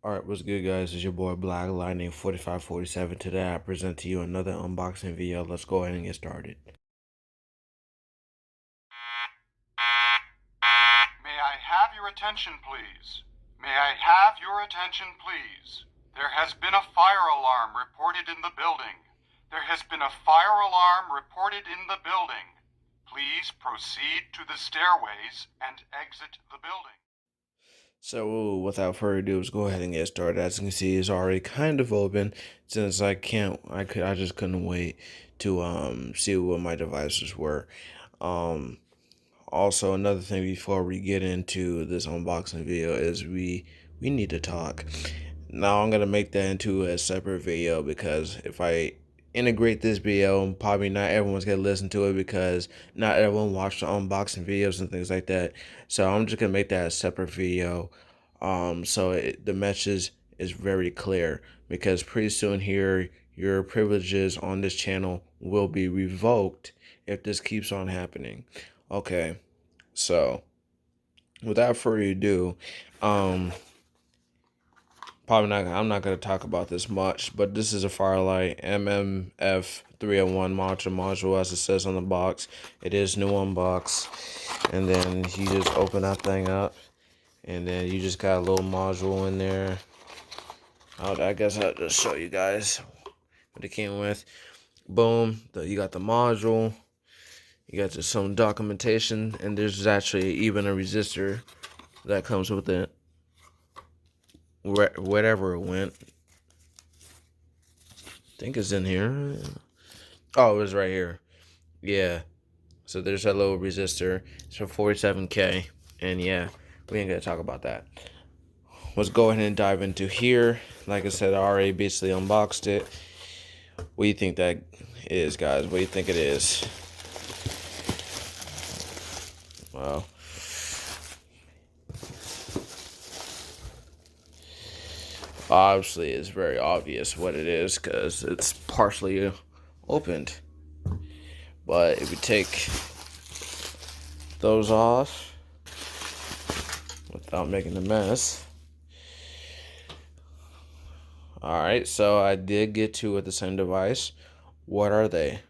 Alright, what's good guys? It's your boy Black Lightning 4547. Today I present to you another unboxing video. Let's go ahead and get started. May I have your attention, please? May I have your attention, please? There has been a fire alarm reported in the building. There has been a fire alarm reported in the building. Please proceed to the stairways and exit the building. So without further ado, let's go ahead and get started. As you can see, it's already kind of open since I just couldn't wait to see what my devices were. Also, another thing before we get into this unboxing video is we need to talk. Now I'm gonna make that into a separate video because if I integrate this video, probably not everyone's gonna listen to it because not everyone watched the unboxing videos and things like that. So I'm just gonna make that a separate video. The message is very clear because pretty soon here your privileges on this channel will be revoked if this keeps on happening. Okay, so without further ado, I'm not gonna talk about this much, but this is a Fire-Lite MMF-301 module as it says on the box. It is new on box, and then you just open that thing up, and then you just got a little module in there. I guess I'll just show you guys what it came with. Boom, you got the module. You got just some documentation, and there's actually even a resistor that comes with it. Whatever it went. I think it's in here. Oh, it was right here. Yeah. So there's that little resistor. It's for 47K. And yeah, we ain't gonna talk about that. Let's go ahead and dive into here. Like I said, I already basically unboxed it. What do you think that is, guys? What do you think it is? Wow. Obviously, it's very obvious what it is because it's partially opened. But if we take those off without making a mess. Alright, so I did get two at the same device. What are they?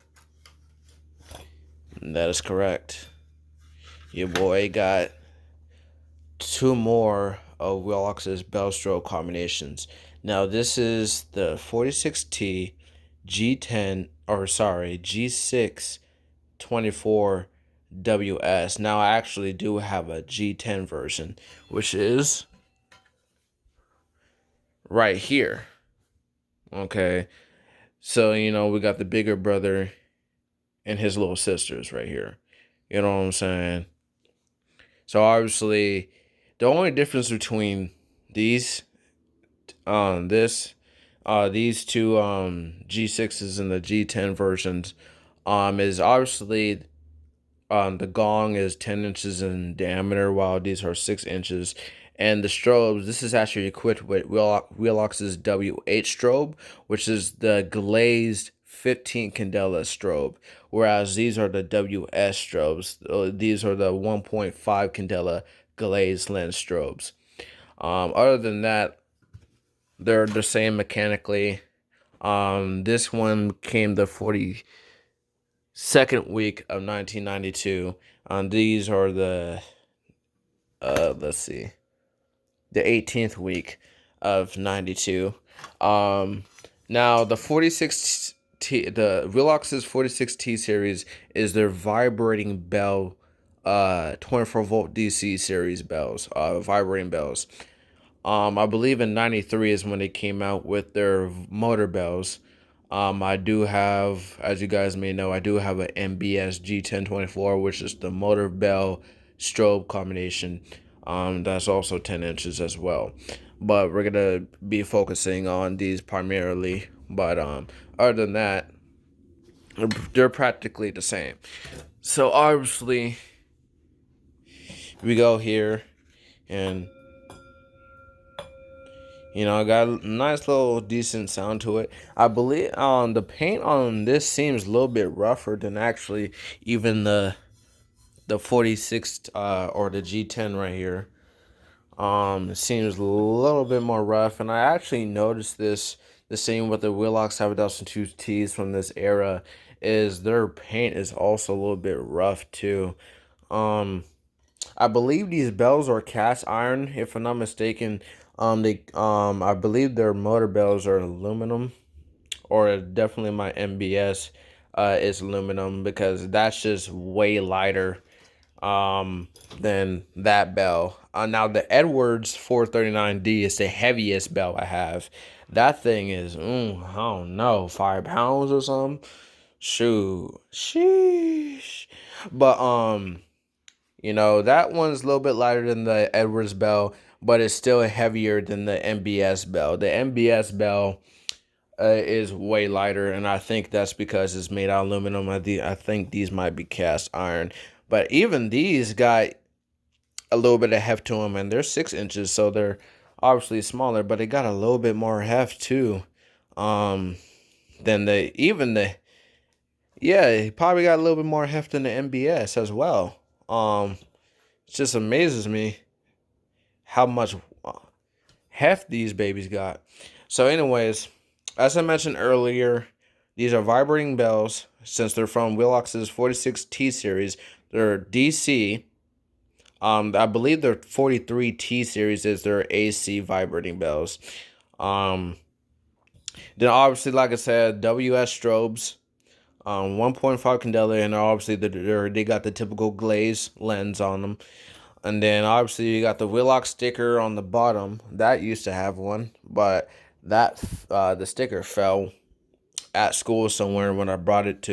That is correct. Your boy got two more of Wheelock's bell strobe combinations. Now this is the 46T G6-24-WS. Now I actually do have a G10 version, which is right here. Okay, so we got the bigger brother and his little sisters right here. You know what I'm saying? So obviously, the only difference between these these two G6s and the G10 versions is obviously the gong is 10 inches in diameter while these are 6 inches, and the strobes, this is actually equipped with Wheelock's W8 strobe, which is the glazed 15 candela strobe, whereas these are the WS strobes. These are the 1.5 candela glazed lens strobes. Other than that, they're the same mechanically. This one came the 42nd week of 1992. These are the let's see, the 18th week of 92. Now the 46T, the Wheelock's 46T series is their vibrating bell, 24-volt DC series bells, vibrating bells. I believe in 93 is when they came out with their motor bells. I do have, as you guys may know, I do have an MBS G1024, which is the motor bell strobe combination. That's also 10 inches as well. But we're gonna be focusing on these primarily. But other than that, they're practically the same. So obviously, we go here and I got a nice little decent sound to it. I believe the paint on this seems a little bit rougher than actually even the 46 or the G10 right here. It seems a little bit more rough, and I actually noticed this the same with the Wheelock 7002Ts from this era is their paint is also a little bit rough too. Um, I believe these bells are cast iron, if I'm not mistaken. I believe their motor bells are aluminum, or definitely my MBS is aluminum because that's just way lighter than that bell. Now the Edwards 439D is the heaviest bell I have. That thing is, I don't know, 5 pounds or something. Shoot, sheesh. But that one's a little bit lighter than the Edwards bell, but it's still heavier than the MBS bell. The MBS bell is way lighter, and I think that's because it's made out of aluminum. I think these might be cast iron, but even these got a little bit of heft to them, and they're 6 inches, so they're obviously smaller, but they got a little bit more heft too. Um, than yeah, he probably got a little bit more heft than the MBS as well. It just amazes me how much heft these babies got. So, anyways, as I mentioned earlier, these are vibrating bells since they're from Wheelock's 46T series. They're DC. I believe their 43T series is their AC vibrating bells. Then obviously, like I said, WS strobes, 1.5 candela, and obviously they got the typical glaze lens on them. And then obviously you got the Wheelock sticker on the bottom. That used to have one, but that the sticker fell at school somewhere when I brought it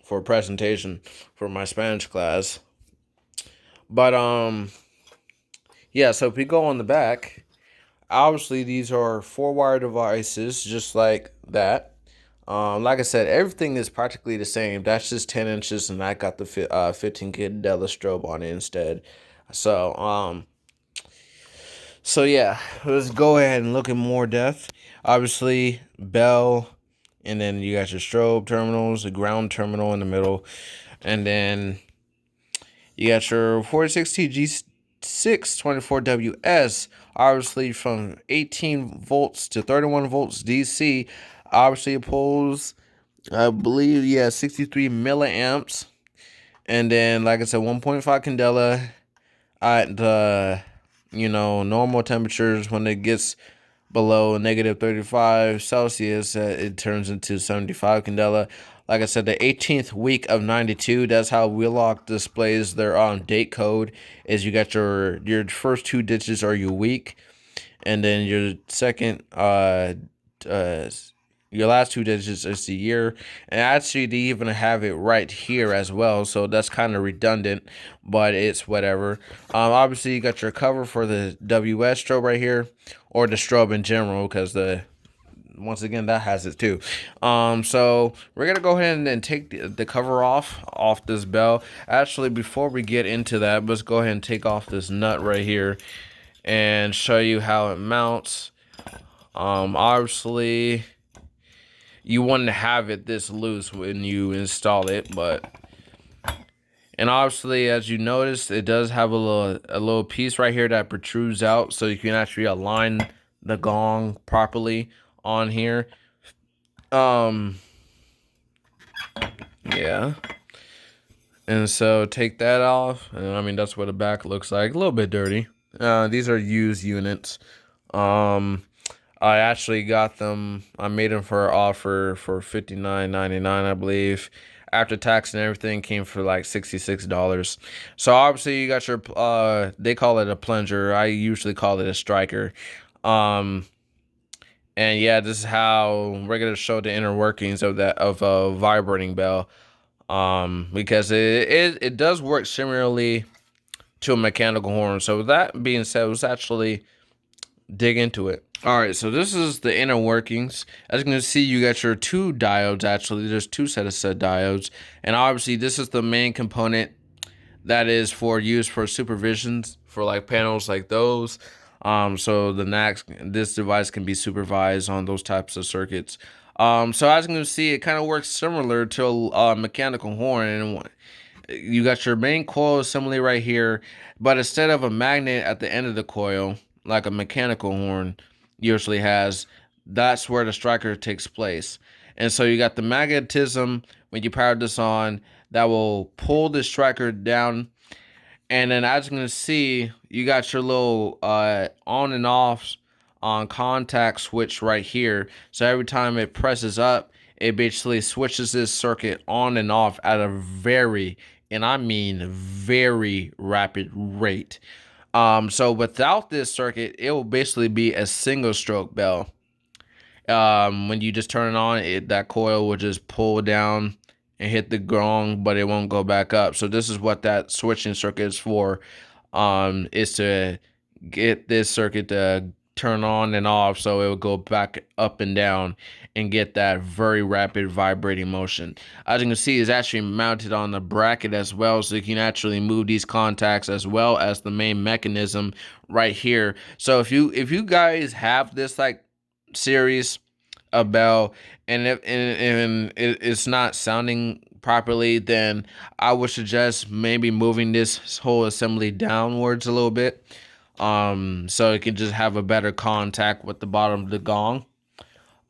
for a presentation for my Spanish class. But yeah, so if we go on the back, obviously these are 4-wire devices just like that. Like I said, everything is practically the same. That's just 10 inches, and I got the 15 candela strobe on it instead. So so yeah, let's go ahead and look at more depth. Obviously, bell, and then you got your strobe terminals, the ground terminal in the middle, and then you got your 46T-G6-24-WS, obviously from 18 volts to 31 volts DC. Obviously, it pulls, I believe, 63 milliamps. And then, like I said, 1.5 candela at the, normal temperatures. When it gets below negative 35 Celsius, it turns into 75 candela. Like I said, the 18th week of 92, that's how Wheelock displays their date code, is you got your first 2 digits are your week, and then your second your last 2 digits is the year. And actually they even have it right here as well, so that's kind of redundant, but it's whatever. Obviously you got your cover for the WS strobe right here, or the strobe in general, because once again that has it too. So we're gonna go ahead and take the cover off this bell. Actually, before we get into that, let's go ahead and take off this nut right here and show you how it mounts. Obviously you want to have it this loose when you install it, and obviously, as you notice, it does have a little piece right here that protrudes out, so you can actually align the gong properly on here. Yeah. And so take that off, and I mean that's what the back looks like. A little bit dirty. These are used units. I actually got them. I made them for an offer for $59.99, I believe. After tax and everything, came for like $66. So obviously you got your they call it a plunger. I usually call it a striker. And yeah, this is how we're gonna show the inner workings of a vibrating bell. Because it does work similarly to a mechanical horn. So with that being said, let's actually dig into it. All right, so this is the inner workings. As you can see, you got your 2 diodes. Actually, there's 2 set diodes, and obviously this is the main component that is used for supervisions for like panels like those. So this device can be supervised on those types of circuits. So as you can see, it kind of works similar to a mechanical horn, You got your main coil assembly right here, but instead of a magnet at the end of the coil, like a mechanical horn usually has, that's where the striker takes place. And so you got the magnetism when you power this on that will pull the striker down. And then as you can see, you got your little on and off on contact switch right here. So every time it presses up, it basically switches this circuit on and off at a very, and I mean very rapid rate. So without this circuit, it will basically be a single stroke bell. When you just turn it on, that coil will just pull down and hit the gong, but it won't go back up. So this is what that switching circuit is for. Is to get this circuit to turn on and off, so it will go back up and down and get that very rapid vibrating motion. As you can see, it's actually mounted on the bracket as well, so you can actually move these contacts as well as the main mechanism right here. So if you guys have this like series a bell, and if it's not sounding properly, then I would suggest maybe moving this whole assembly downwards a little bit, so it can just have a better contact with the bottom of the gong.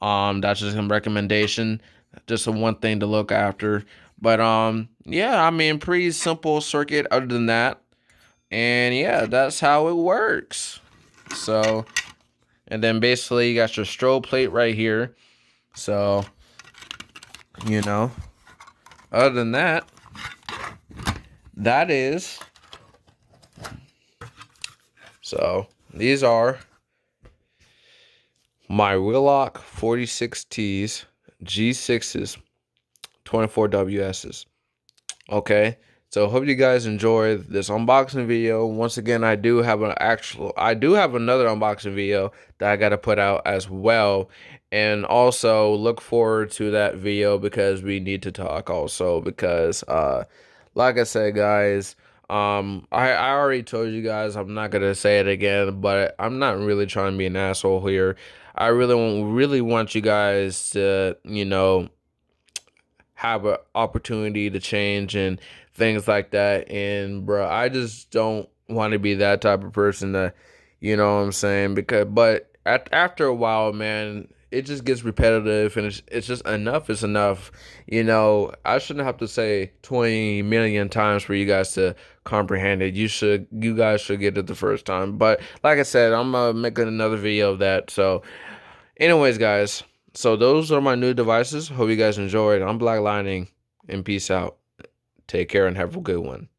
That's just a recommendation, just a one thing to look after. But yeah, I mean, pretty simple circuit other than that. And yeah, that's how it works. So, and then basically you got your strobe plate right here. So, you know, other than that, that is. So, these are my Wheelock 46Ts G6s 24WSs. Okay. So hope you guys enjoyed this unboxing video. Once again, I do have another unboxing video that I got to put out as well. And also look forward to that video because we need to talk also, because like I said, guys, I already told you guys, I'm not gonna say it again, but I'm not really trying to be an asshole here. I really want you guys to, have an opportunity to change and things like that. And bro, I just don't want to be that type of person that, you know what I'm saying? But after a while, man, it just gets repetitive, and it's just enough is enough. I shouldn't have to say 20 million times for you guys to comprehend it. You guys should get it the first time. But like I said, I'm making another video of that. So anyways, guys, so those are my new devices. Hope you guys enjoyed. I'm Black Lightning, and peace out. Take care and have a good one.